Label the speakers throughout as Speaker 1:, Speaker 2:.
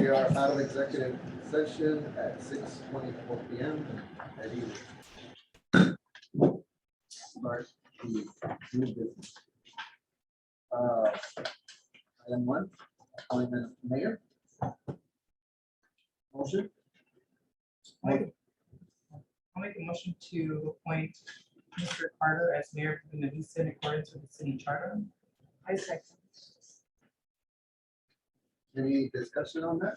Speaker 1: We are out of executive session at 6:24 p.m. at evening. Start the new business. Item 1, appointment of mayor. Motion.
Speaker 2: I'll make a motion to appoint Mr. Carter as mayor for the Navista in accordance with the city charter. I second.
Speaker 1: Any discussion on that?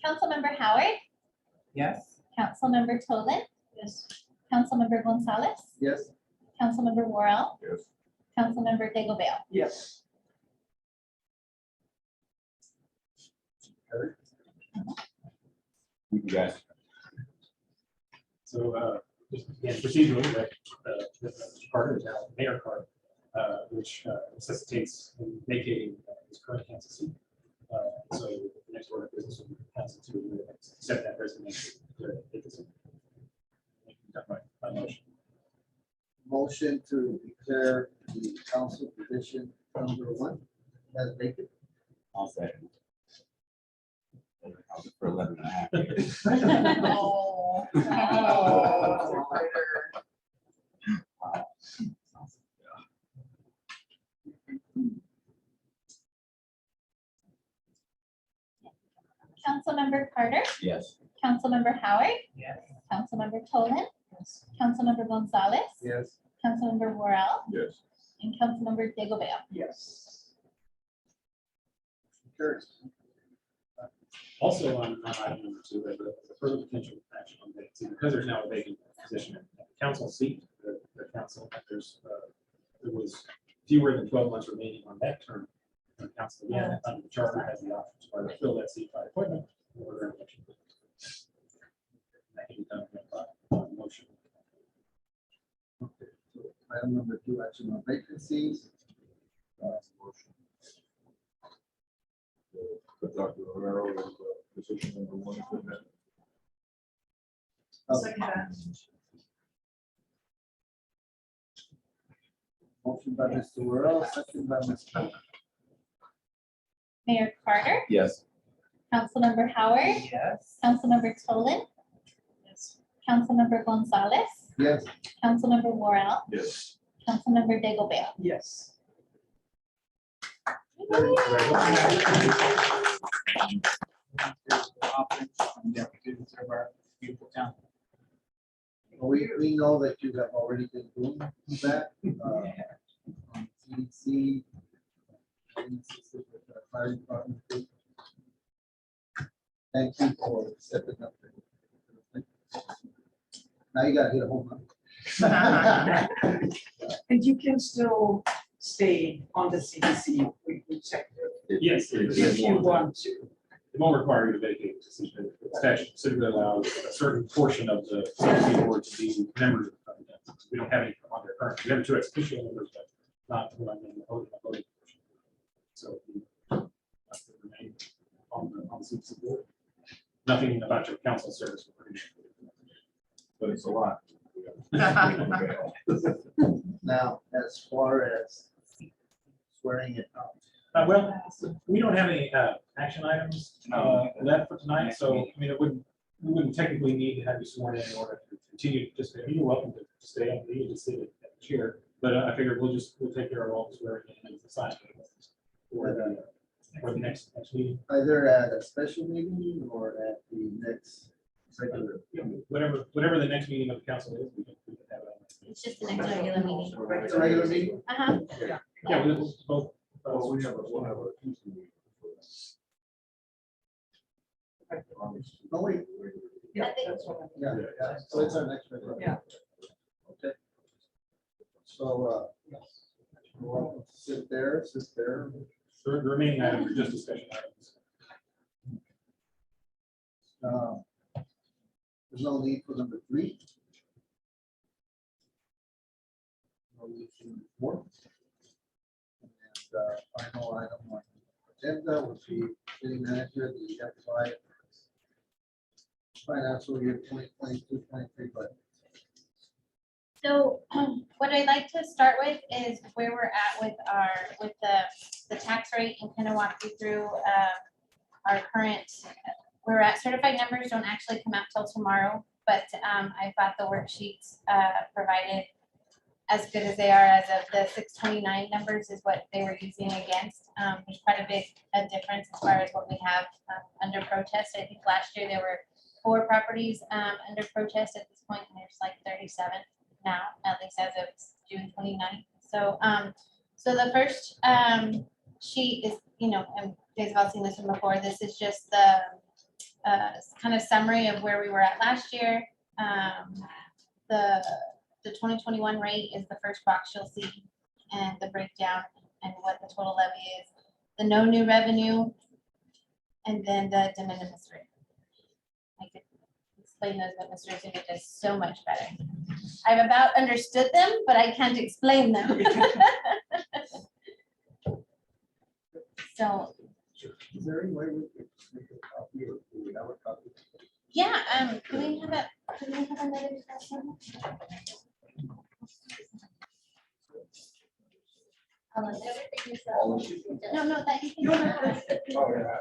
Speaker 3: Councilmember Howard,
Speaker 2: Yes.
Speaker 3: Councilmember Tolan. Yes. Councilmember Gonzalez,
Speaker 1: Yes.
Speaker 3: Councilmember Worrell,
Speaker 4: Yes.
Speaker 3: Councilmember Digglebale.
Speaker 2: Yes.
Speaker 1: Eric?
Speaker 4: You guys.
Speaker 5: So, just again, procedurally, that Mr. Carter is now Mayor Carter, which necessitates him vacating his current council seat. So the next order of business will be the council to accept that resignation. By motion.
Speaker 1: Motion to declare the council position number 1 as vacant.
Speaker 4: I'll second. I was for 11 and a half years.
Speaker 3: Oh.
Speaker 2: Mr. Carter.
Speaker 3: Councilmember Carter,
Speaker 4: Yes.
Speaker 3: Councilmember Howard,
Speaker 2: Yes.
Speaker 3: Councilmember Tolan, Councilmember Gonzalez,
Speaker 1: Yes.
Speaker 3: Councilmember Worrell,
Speaker 4: Yes.
Speaker 3: and Councilmember Digglebale.
Speaker 2: Yes.
Speaker 1: Carries.
Speaker 5: Also on item number 2, as a further potential action on vacancy, because there's now a vacant position at the council seat, the council, there was fewer than 12 months remaining on that term. The council, again, under the charter, has the option to either fill that seat by appointment or their election. That can be done by motion.
Speaker 1: Okay, so item number 2, action on vacancies. Motion.
Speaker 4: Put Dr. Romero as position number 1.
Speaker 2: Second that.
Speaker 1: Motion by Mr. Worrell, second by Ms. Tucker.
Speaker 3: Mayor Carter,
Speaker 4: Yes.
Speaker 3: Councilmember Howard,
Speaker 2: Yes.
Speaker 3: Councilmember Tolan,
Speaker 2: Yes.
Speaker 3: Councilmember Gonzalez,
Speaker 1: Yes.
Speaker 3: Councilmember Worrell,
Speaker 4: Yes.
Speaker 3: Councilmember Digglebale.
Speaker 2: Yes.
Speaker 1: We know that you have already been doing that. On CDC, fire department. Thank you for stepping up. Now you gotta hit a home run.
Speaker 6: And you can still stay on the CDC weekly check
Speaker 5: Yes.
Speaker 6: if you want to.
Speaker 5: It won't require you to vacate the position. The statute specifically allows a certain portion of the CDC board to be members of the government. We don't have any on their current. We have 2 ex-officio members, but not the one in the voting portion. So you have to remain on the CDC board. Nothing about your council service.
Speaker 4: But it's a lot.
Speaker 1: Now, as far as swearing it out.
Speaker 5: Well, we don't have any action items left for tonight, so I mean, we wouldn't technically need to have you sworn in order to continue to participate. You're welcome to stay up, you just sit at the chair, but I figured we'll take care of all the swearing in and sign for the next meeting.
Speaker 1: Either at a special meeting or at the next regular.
Speaker 5: Whatever the next meeting of the council is, we can have it.
Speaker 3: It's just the next regular meeting.
Speaker 1: It's a regular meeting?
Speaker 3: Uh-huh.
Speaker 5: Yeah, we'll both.
Speaker 4: We'll have a Tuesday meeting before that.
Speaker 1: No, wait.
Speaker 6: Yeah, that's what I
Speaker 1: Yeah, yeah, so it's our next regular.
Speaker 6: Yeah.
Speaker 1: Okay. So, you're welcome to sit there.
Speaker 5: The remaining items are just discussion items.
Speaker 1: There's no need for number 3. No need for number 4. And final item on the agenda would be city manager, the FY financial year 2022-23 budget.
Speaker 3: So what I'd like to start with is where we're at with the tax rate and kind of walk you through our current, we're at certified numbers don't actually come out till tomorrow, but I've got the worksheets provided as good as they are as of the 629 numbers is what they were using against. There's quite a big difference as far as what we have under protest. I think last year there were 4 properties under protest at this point, and there's like 37 now, at least as of June 29th. So, so the first sheet is, you know, and you guys have all seen this one before. This is just the kind of summary of where we were at last year. The 2021 rate is the first box you'll see, and the breakdown and what the total levy is. The no new revenue, and then the de minimis rate. I could explain those, but Mr. Zuniga does so much better. I've about understood them, but I can't explain them. So,
Speaker 1: Is there any way we could make a copy or do we have a copy?
Speaker 3: yeah, do we have another discussion? No, no, that you can.
Speaker 1: Oh, yeah.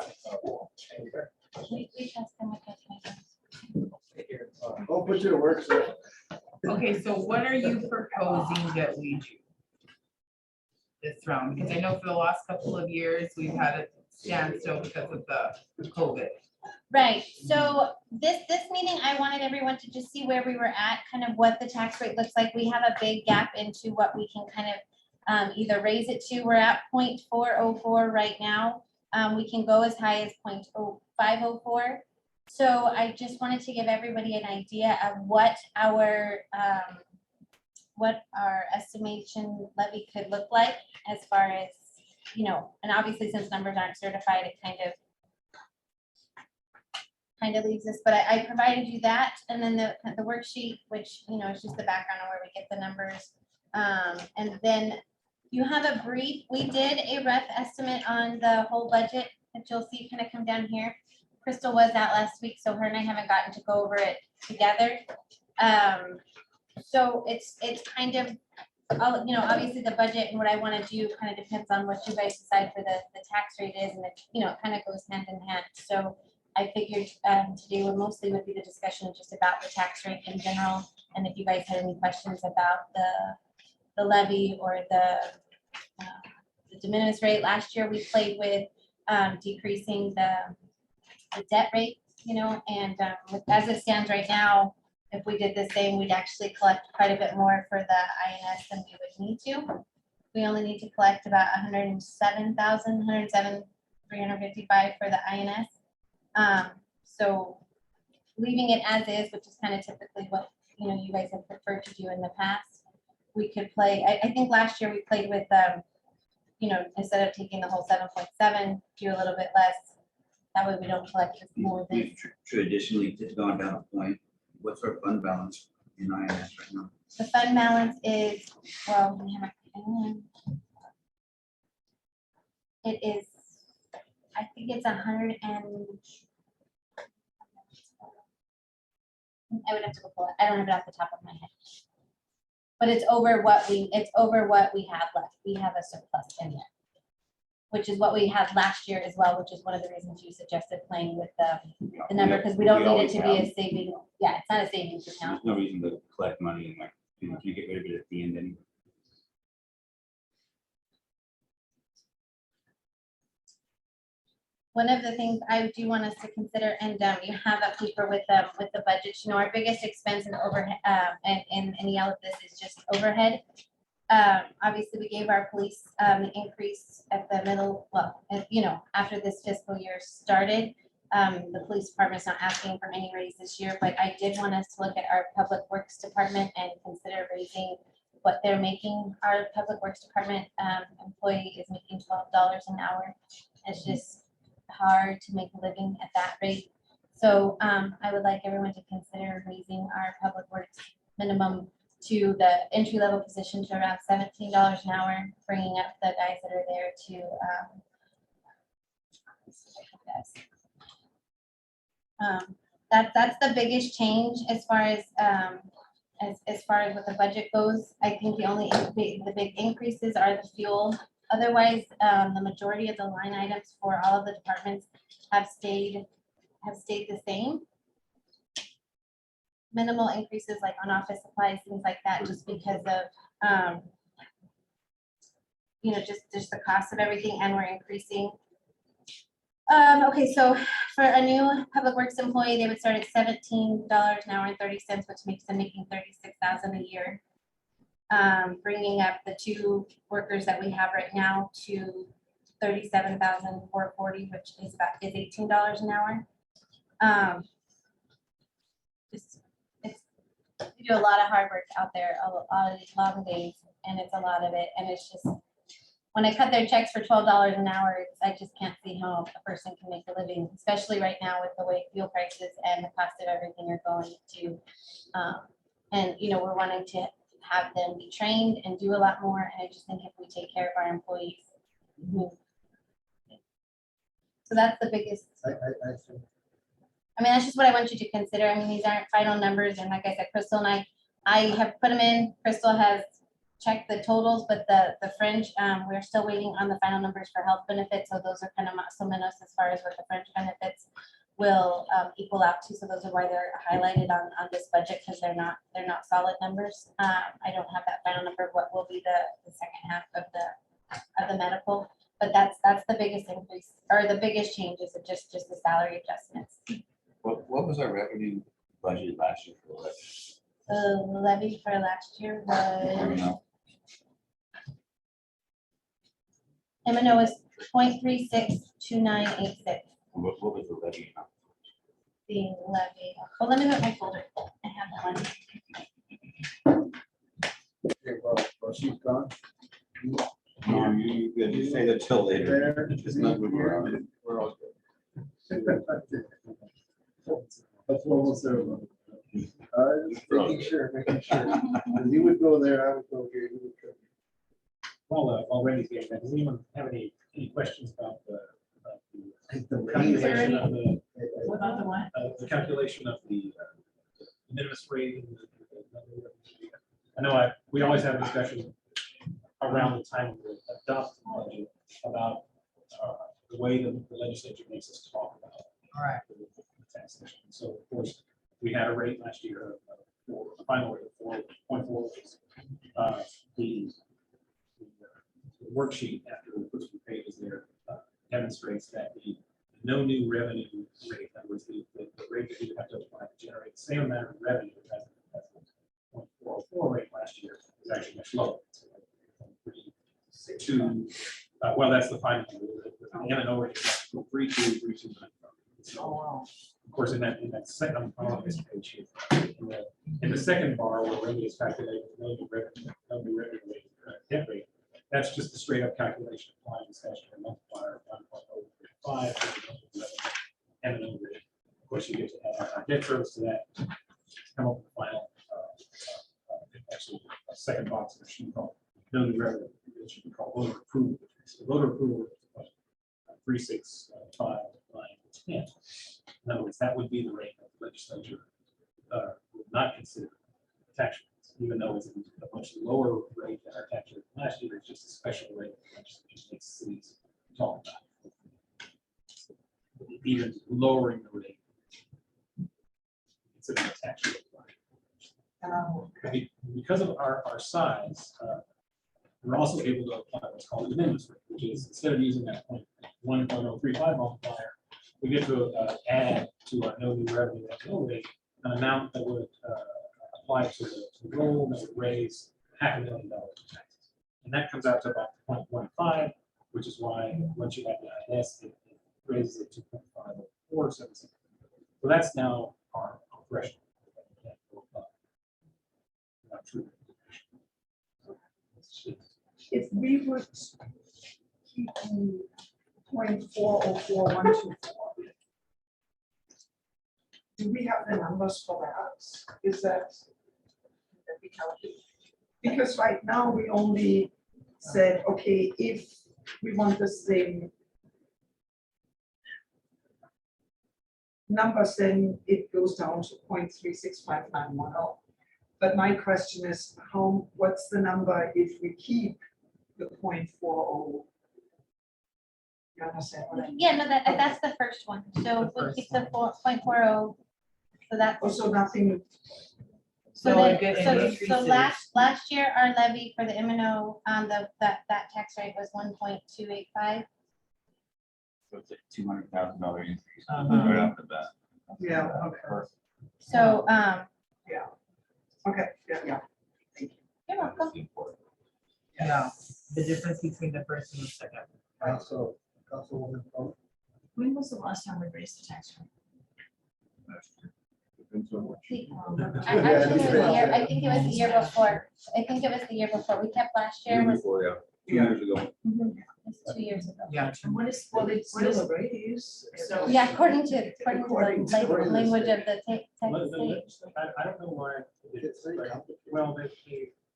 Speaker 3: We trust them with those papers.
Speaker 1: I'll put you to work, sir.
Speaker 2: Okay, so what are you proposing that we do this round? Because I know for the last couple of years, we've had a standstill because of the COVID.
Speaker 3: Right, so this meeting, I wanted everyone to just see where we were at, kind of what the tax rate looks like. We have a big gap into what we can kind of either raise it to. We're at 0.404 right now. We can go as high as 0.0504. So I just wanted to give everybody an idea of what our estimation levy could look like as far as, you know, and obviously since numbers aren't certified, it kind of leaves us, but I provided you that, and then the worksheet, which, you know, is just the background on where we get the numbers. And then you have a brief, we did a rough estimate on the whole budget that you'll see kind of come down here. Crystal was out last week, so her and I haven't gotten to go over it together. So it's kind of, you know, obviously the budget and what I want to do kind of depends on what you guys decide for the tax rate is, and it, you know, it kind of goes hand in hand. So I figured today would mostly be the discussion just about the tax rate in general, and if you guys had any questions about the levy or the de minimis rate. Last year we played with decreasing the debt rate, you know, and as it stands right now, if we did the same, we'd actually collect quite a bit more for the INS than we would need to. We only need to collect about 107,355 for the INS. So leaving it as is, which is kind of typically what, you know, you guys have preferred to do in the past, we could play, I think last year we played with, you know, instead of taking the whole 7.7, do a little bit less. That way we don't collect just more than.
Speaker 4: We've traditionally gone down a point. What's our fund balance in INS right now?
Speaker 3: The fund balance is, well, we have it is, I think it's 100 and I would have to go pull it. I don't have it off the top of my head. But it's over what we have left. We have a surplus in there, which is what we had last year as well, which is one of the reasons you suggested playing with the number, because we don't need it to be a saving. Yeah, it's not a savings account.
Speaker 4: There's no reason to collect money and like, you know, if you get rid of it at the end anyway.
Speaker 3: One of the things I do want us to consider, and you have a paper with the budget, you know, our biggest expense in overhead, and any of this is just overhead. Obviously, we gave our police the increase at the middle, well, you know, after this fiscal year started. The police department's not asking for any raise this year, but I did want us to look at our public works department and consider raising what they're making. Our public works department employee is making $12 an hour. It's just hard to make a living at that rate. So I would like everyone to consider raising our public works minimum to the entry-level position to around $17 an hour, bringing up the guys that are there to That's the biggest change as far as, as far as what the budget goes. I think the big increases are the fuel. Otherwise, the majority of the line items for all of the departments have stayed the same. Minimal increases like on office supplies, things like that, just because of, just the cost of everything, and we're increasing. Okay, so for a new public works employee, they would start at $17 an hour and 30 cents, which makes them making $36,000 a year. Bringing up the two workers that we have right now to $37,440, which is $18 an hour. We do a lot of hard work out there, a lot of long days, and it's a lot of it, and it's just, when I cut their checks for $12 an hour, I just can't see how a person can make a living, especially right now with the way fuel prices and the cost of everything are going to. And, we're wanting to have them be trained and do a lot more, and I just think if we take care of our employees. So that's the biggest.
Speaker 1: I think
Speaker 3: I mean, that's just what I want you to consider. I mean, these aren't final numbers, and like I said, Crystal and I have put them in. Crystal has checked the totals, but the fringe, we're still waiting on the final numbers for health benefits, so those are kind of más o menos as far as what the fringe benefits will equal out to. So those are why they're highlighted on this budget, because they're not solid numbers. I don't have that final number of what will be the second half of the medical, but that's the biggest increase, or the biggest changes of just the salary adjustments.
Speaker 4: What was our revenue budget last year for that?
Speaker 3: The levy for last year was, M&O was 0.362986.
Speaker 4: What was the levy amount?
Speaker 3: The levy, well, let me look at my folder. I have that one.
Speaker 1: okay, well, she's gone.
Speaker 4: No, you say that till later.
Speaker 1: There.
Speaker 4: It's not moving around.
Speaker 1: We're all good. That's what we'll say about it. Just making sure. When you would go there, I would go here. You would go.
Speaker 5: While Randy's getting that, does anyone have any questions about the
Speaker 1: The
Speaker 5: calculation of the,
Speaker 2: What about the what?
Speaker 5: the calculation of the minimus rate? And I know we always have a discussion around the time we adopt the budget about the way the legislature makes us talk about
Speaker 2: Right.
Speaker 5: the taxation. So of course, we had a rate last year, a final rate of 4.4, which is the worksheet after the first page is there demonstrates that the no new revenue rate, that was the rate that you have to apply to generate the same amount of revenue as the 0.404 rate last year is actually much lower. So like 3.2, well, that's the final. The M&O rate is 3.2, 3.29. So, of course, in that second on this page here, in the second bar where revenue is calculated, no new revenue rate, debt rate, that's just a straight up calculation applying the statutory multiplier of 1.035 and an over. Of course, you get to add our debt service to that, come up with the final, actually, a second box that should be called no new revenue, it should be called voter approval. So voter approval, 365.910. In other words, that would be the rate that the legislature would not consider tax rates, even though it's a much lower rate than our tax rate last year. It's just a special rate that the legislature makes cities talk about. Even lowering the rate, consider the tax rate. Because of our size, we're also able to apply what's called the minimus rate, which is instead of using that 1.035 multiplier, we get to add to our no new revenue rate an amount that would apply to the roll that would raise $500,000 in taxes. And that comes out to about 0.15, which is why once you have the INS, it raises it to 0.547. So that's now our threshold. Not true.
Speaker 6: If we would keep the 0.404124, do we have the numbers for that? Is that we calculate? Because right now we only said, okay, if we want this thing numbers, then it goes down to 0.365910. But my question is, what's the number if we keep the 0.40? You understand what I mean?
Speaker 3: Yeah, no, that's the first one. So
Speaker 2: The
Speaker 3: we'll
Speaker 2: first
Speaker 3: keep the 4.40. So that's,
Speaker 6: Also, nothing,
Speaker 3: so
Speaker 2: So
Speaker 3: then,
Speaker 2: a good
Speaker 3: so
Speaker 2: increase
Speaker 3: last year, our levy for the M and O on that tax rate was 1.285.
Speaker 4: So it's a $200,000 increase
Speaker 2: Uh-huh.
Speaker 4: right off the bat.
Speaker 6: yeah, okay,
Speaker 3: So,
Speaker 6: okay, yeah.
Speaker 3: you're welcome.
Speaker 2: Yeah, the difference between the first and the second.
Speaker 1: Councilwoman Paul?
Speaker 7: When was the last time we raised the tax rate?
Speaker 3: Actually, I think it was the year before. I think it was the year before. We kept last year. Was,
Speaker 4: Before, yeah. 2 years ago.
Speaker 3: it's 2 years ago.
Speaker 2: Yeah.
Speaker 7: And what is,
Speaker 6: Well,
Speaker 7: what
Speaker 6: it's
Speaker 7: is,
Speaker 6: still a raise.
Speaker 7: So-
Speaker 3: Yeah, according to the language of the Texas state.
Speaker 5: I don't know why.
Speaker 1: It's very complicated.
Speaker 5: Well,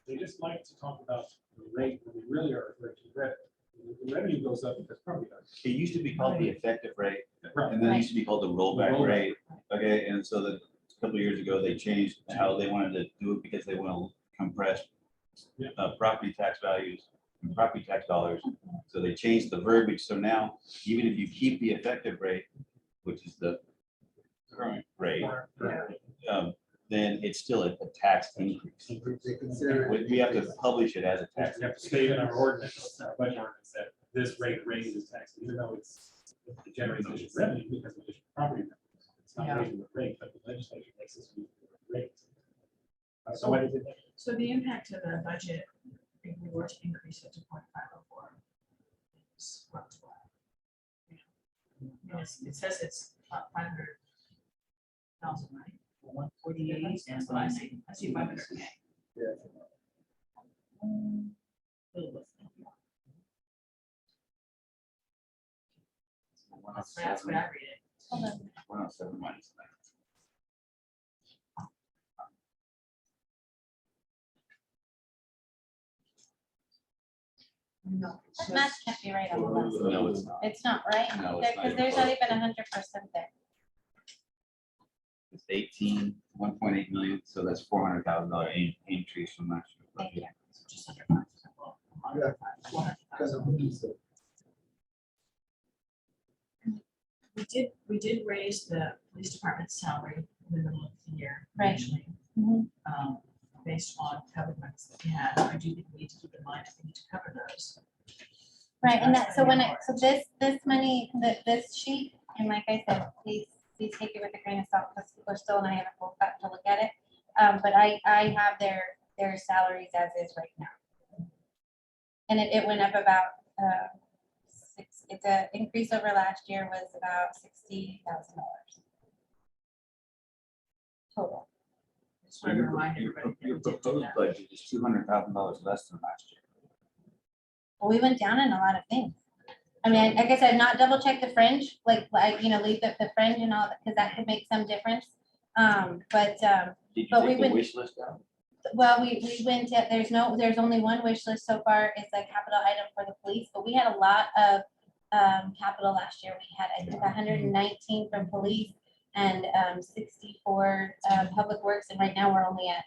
Speaker 5: they just like to talk about the rate when we really are referring to revenue. The revenue goes up because property tax.
Speaker 4: It used to be called the effective rate,
Speaker 5: Right.
Speaker 4: and then it used to be called the rollback
Speaker 5: Rollback.
Speaker 4: rate. Okay, and so a couple of years ago, they changed how they wanted to do it because they want to compress
Speaker 5: Yeah.
Speaker 4: property tax values and property tax dollars. So they changed the verbiage. So now, even if you keep the effective rate, which is the current rate, then it's still a tax increase.
Speaker 1: They consider it.
Speaker 4: We have to publish it as a tax.
Speaker 5: We have to state in our ordinance, our budget ordinance, that this rate raises tax, even though it generates additional revenue because of additional property values. It's not
Speaker 2: Yeah.
Speaker 5: raising the rate, but the legislature makes us use the rate. So what is it?
Speaker 7: so the impact to the budget, if we were to increase it to 0.504. It's what, 12? It says it's 500,000, right? 148, that's what I see. I see 500K.
Speaker 1: Yeah.
Speaker 7: That's what I read it.
Speaker 3: Hold on.
Speaker 4: 107 minus that.
Speaker 6: No.
Speaker 3: That math can't be right on the left.
Speaker 4: No, it's not.
Speaker 3: It's not right,
Speaker 4: No, it's not
Speaker 3: because there's not even 100% there.
Speaker 4: It's 1.8 million, so that's $400,000 increase from last year.
Speaker 3: Thank you.
Speaker 7: So just under 5%. Well,
Speaker 1: Yeah.
Speaker 7: 400,000.
Speaker 1: Because of the diesel.
Speaker 7: We did raise the police department's salary in the middle of the year.
Speaker 3: Right.
Speaker 7: Actually,
Speaker 3: Mhm.
Speaker 7: based on covenants that we had. I do think we need to keep in mind that we need to cover those.
Speaker 3: Right, and that, so when so this money, this sheet, and like I said, please take it with a grain of salt, because people still, and I haven't got to look at it. But I have their salaries as is right now. And it went up about, it's a increase over last year was about $60,000 total.
Speaker 7: Just want to remind everybody that
Speaker 4: Your
Speaker 7: we did do
Speaker 4: proposed
Speaker 7: that.
Speaker 4: budget is $200,000 less than last year.
Speaker 3: Well, we went down in a lot of things. I mean, like I said, not double check the fringe, like, leave the fringe and all that, because that could make some difference. But
Speaker 4: Did you
Speaker 3: But we
Speaker 4: take the
Speaker 3: would-
Speaker 4: wish list out?
Speaker 3: well, we went to, there's only one wish list so far. It's a capital item for the police, but we had a lot of capital last year. We had, I think, 119 from police and 64 public works, and right now we're only at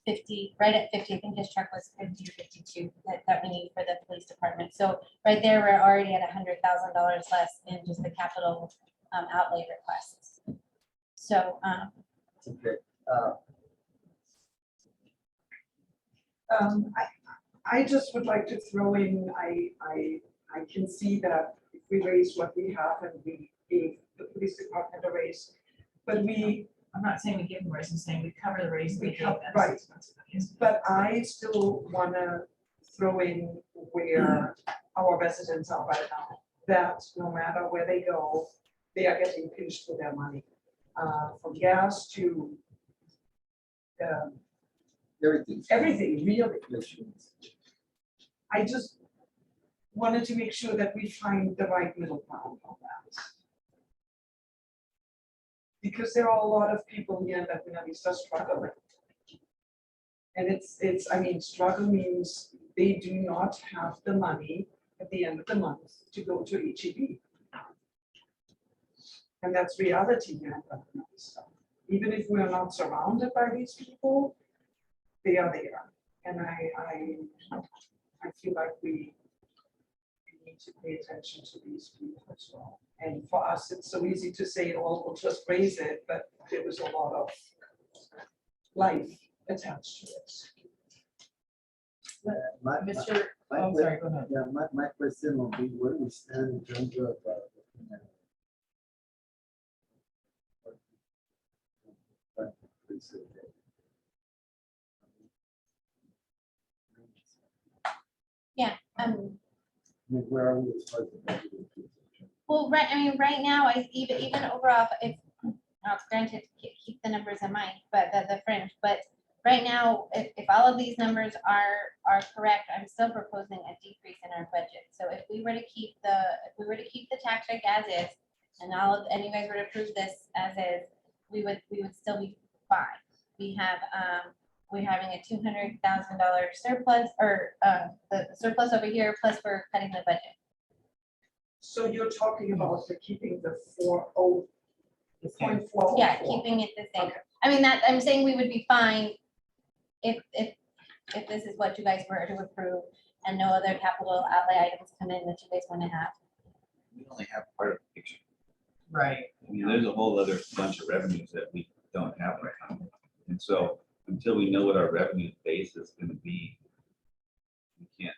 Speaker 3: 50, right at 50. I think his truck was 50 or 52 that we need for the police department. So right there, we're already at $100,000 less in just the capital outlay requests. So,
Speaker 1: Okay.
Speaker 6: I just would like to throw in, I can see that if we raise what we have and we gave the police department a raise, but
Speaker 7: I'm not saying we give them a raise, I'm saying we cover the raise.
Speaker 6: We
Speaker 7: we gave
Speaker 6: cover-
Speaker 7: them.
Speaker 6: right. But I still wanna throw in where our residents are right now, that no matter where they go, they are getting pinched for their money. From gas to
Speaker 1: Everything.
Speaker 6: everything, really.
Speaker 1: Inflation.
Speaker 6: I just wanted to make sure that we find the right middle ground on that. Because there are a lot of people here that are struggling. And I mean, struggle means they do not have the money at the end of the month to go to HEB. And that's reality in government stuff. Even if we're not surrounded by these people, they are there. And I feel like we need to pay attention to these people as well. And for us, it's so easy to say, oh, we'll just raise it, but there was a lot of life attached to it.
Speaker 1: My,
Speaker 2: Mr.
Speaker 1: my
Speaker 2: Oh,
Speaker 1: que-
Speaker 2: sorry, go ahead.
Speaker 1: yeah, my question will be, where do we stand in terms of, where are we as far as the budget increase?
Speaker 3: Well, right, I mean, right now, even overall, if, granted, keep the numbers in mind, but the fringe, but right now, if all of these numbers are correct, I'm still proposing a decrease in our budget. So if we were to keep the tax rate as is, and you guys were to approve this as is, we would still be fine. We're having a $200,000 surplus, or the surplus over here, plus we're cutting the budget.
Speaker 6: So you're talking about the keeping the 40.4.
Speaker 3: Yeah, keeping it the same.
Speaker 6: Okay.
Speaker 3: I mean, I'm saying we would be fine if this is what you guys were to approve and no other capital outlay items come in that you guys want to have.
Speaker 4: We only have part of the picture.
Speaker 2: Right.
Speaker 4: I mean, there's a whole other bunch of revenues that we don't have right now. And so until we know what our revenue base is gonna be, we can't,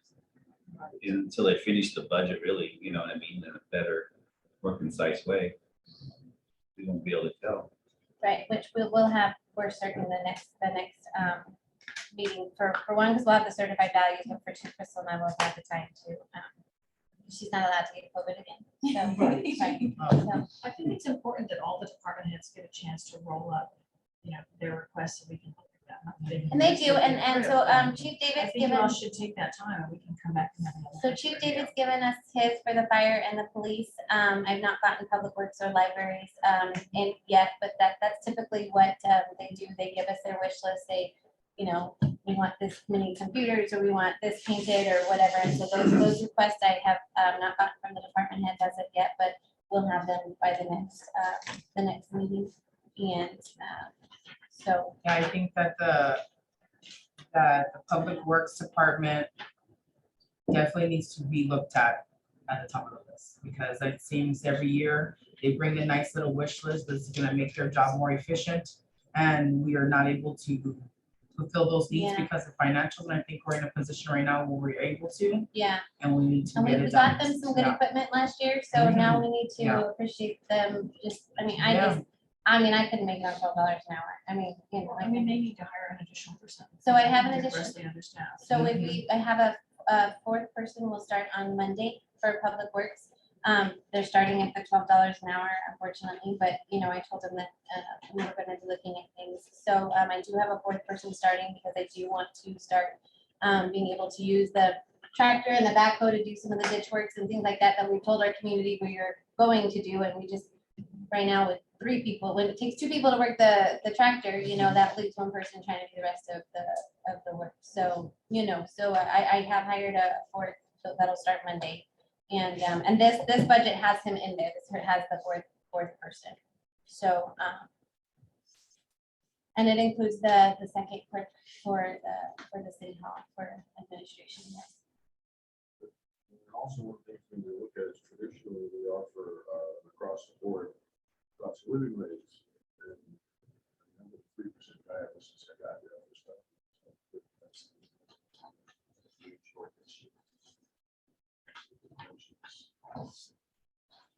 Speaker 4: and until they finish the budget, really, you know what I mean, in a better, more concise way, we won't be able to tell.
Speaker 3: Right, which we will have for certain the next meeting for one, because we'll have the certified values, but for two, Crystal and I will have the time to, she's not allowed to get COVID again. So, right, so,
Speaker 7: I think it's important that all the department heads get a chance to roll up, their requests so we can look at them.
Speaker 3: and they do, and so Chief
Speaker 7: I
Speaker 3: David's
Speaker 7: think you
Speaker 3: given.
Speaker 7: all should take that time and we can come back and have another.
Speaker 3: So Chief David's given us his for the fire and the police. I've not gotten public works or libraries in yet, but that's typically what they do. They give us their wish list. They, we want this many computers, or we want this painted, or whatever. And so those requests I have not gotten from the department heads as of yet, but we'll have them by the next meeting. And so,
Speaker 2: Yeah, I think that the Public Works Department definitely needs to be looked at the top of the list, because it seems every year they bring a nice little wish list that's gonna make their job more efficient, and we are not able to fulfill those needs
Speaker 3: Yeah.
Speaker 2: because of financials, and I think we're in a position right now where we're able to,
Speaker 3: yeah.
Speaker 2: and we need to
Speaker 3: And
Speaker 2: get
Speaker 3: we
Speaker 2: it done.
Speaker 3: got them some good
Speaker 2: Yeah.
Speaker 3: equipment last year, so now we need
Speaker 2: Yeah.
Speaker 3: to appreciate them. Just, I
Speaker 2: Yeah.
Speaker 3: couldn't make it on $12 an hour. I mean,
Speaker 7: I mean, they need to hire an additional person.
Speaker 3: So I have an
Speaker 7: They're
Speaker 3: addition-
Speaker 7: grossly understaffed.
Speaker 3: so I have a fourth person will start on Monday for Public Works. They're starting at the $12 an hour, unfortunately, but I told them that we were gonna be looking at things. So I do have a fourth person starting because I do want to start being able to use the tractor and the backhoe to do some of the ditch works and things like that we told our community we are going to do, and we just, right now with 3 people, when it takes 2 people to work the tractor, that leaves 1 person trying to do the rest of the work. So, so I have hired a fourth, so that'll start Monday. And this budget has him in there. This has the fourth person. So, and it includes the second clerk for the city hall for administration. Yes.
Speaker 8: And also, one thing we look at is traditionally we offer across the board cost of living rates. And 3% guidance since I got the other stuff. So that's short this year.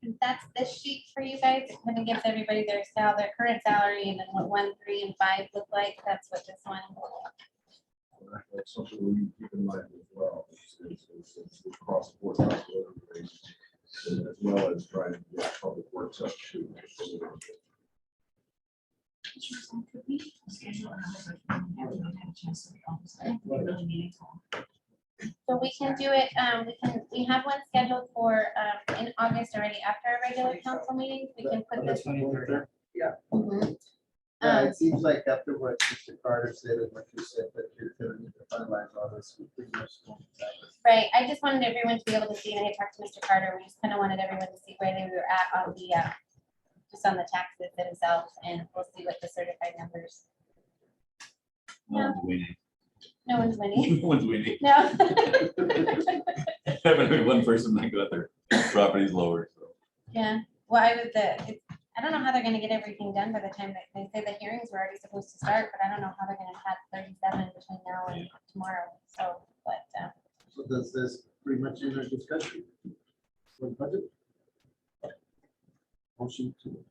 Speaker 3: And that's this sheet for you guys. It kind of gives everybody their current salary, and then what 1, 3, and 5 look like. That's what this one.
Speaker 8: That's something we need to keep in mind as well. It's across the board cost of living rates, and as well as trying to get public works up to.
Speaker 7: Could we schedule another, budget meeting? We haven't had a chance to be on this. I think it'd be really meaningful.
Speaker 3: So we can do it, we have one scheduled for, in August already after our regular council meetings. We can put this. Mhm.
Speaker 1: Yeah,
Speaker 3: Um,
Speaker 1: it seems like after what Mr. Carter said and what you said, that you're gonna need to finalize all this. We pretty much don't have it.
Speaker 3: Right, I just wanted everyone to be able to see, and I talked to Mr. Carter, we just kind of wanted everyone to see where they were at just on the taxes themselves, and we'll see what the certified numbers.
Speaker 4: No one's winning.
Speaker 3: No one's winning.
Speaker 4: No one's winning.
Speaker 3: No.
Speaker 4: Haven't heard one person that got their properties lower, so.
Speaker 3: Yeah, well, I don't know how they're gonna get everything done by the time that they say the hearings were already supposed to start, but I don't know how they're gonna have 37 between now and tomorrow, so, but,
Speaker 1: So does this pretty much end our discussion? For the budget? Motion to,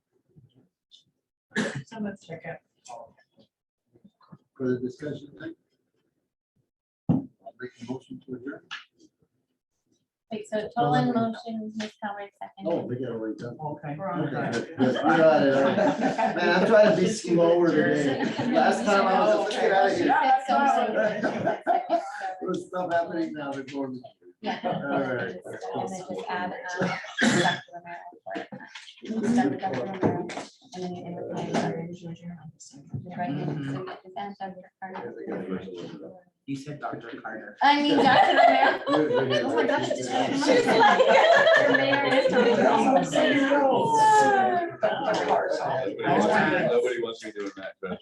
Speaker 7: So let's check it.
Speaker 1: for the discussion tonight? I'll make a motion to adjourn.
Speaker 3: wait, so Tolan motion, Ms. Howard
Speaker 1: Oh,
Speaker 3: second.
Speaker 1: we got already done.
Speaker 2: Okay.
Speaker 1: Okay, yes, we got it, all right. Man, I'm trying to be slower today. Last time I was, let's get out of
Speaker 3: She
Speaker 1: here.
Speaker 3: said so, so, she said second, so,
Speaker 1: There's stuff happening now before me.
Speaker 3: yeah.
Speaker 1: All right.
Speaker 3: And then just add, Dr. Romero for, Dr. Romero, and then you in with my, right,
Speaker 2: Mhm.
Speaker 3: so you just add Dr. Carter.
Speaker 2: You said Dr. Carter.
Speaker 3: I mean, Dr. Romero.
Speaker 1: Oh my gosh,
Speaker 3: She was like, your mayor is talking about something.
Speaker 4: Nobody wants me doing that, but.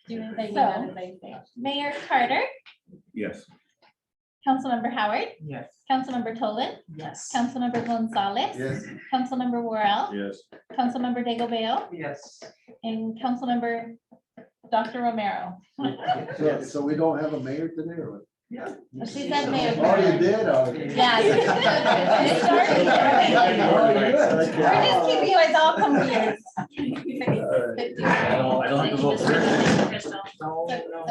Speaker 3: Do anything you know, they say. Mayor Carter,
Speaker 4: Yes.
Speaker 3: Councilmember Howard,
Speaker 2: Yes.
Speaker 3: Councilmember Tolan,
Speaker 7: Yes.
Speaker 3: Councilmember Gonzalez,
Speaker 1: Yes.
Speaker 3: Councilmember Worrell,
Speaker 8: Yes.
Speaker 3: Councilmember Digglebale,
Speaker 6: Yes.
Speaker 3: and Councilmember Dr. Romero.
Speaker 1: So we don't have a mayor today or what?
Speaker 3: She said mayor.
Speaker 1: Oh, you did? Oh, okay.
Speaker 3: Yeah. It started. We're just keeping you guys all confused.
Speaker 1: All right.
Speaker 4: I don't have to vote for it.
Speaker 7: Crystal.
Speaker 6: No, no.